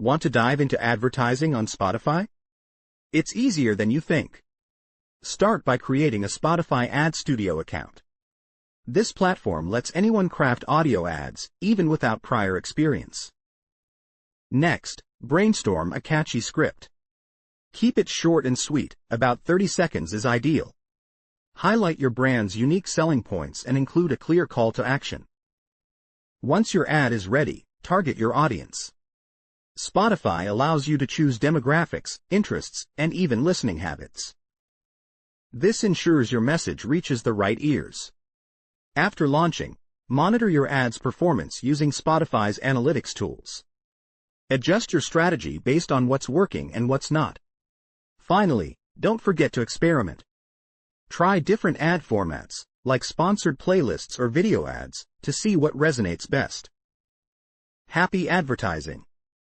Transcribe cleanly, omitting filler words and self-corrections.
Want to dive into advertising on Spotify? It's easier than you think. Start by creating a Spotify Ad Studio account. This platform lets anyone craft audio ads, even without prior experience. Next, brainstorm a catchy script. Keep it short and sweet, about 30 seconds is ideal. Highlight your brand's unique selling points and include a clear call to action. Once your ad is ready, target your audience. Spotify allows you to choose demographics, interests, and even listening habits. This ensures your message reaches the right ears. After launching, monitor your ad's performance using Spotify's analytics tools. Adjust your strategy based on what's working and what's not. Finally, don't forget to experiment. Try different ad formats, like sponsored playlists or video ads, to see what resonates best. Happy advertising!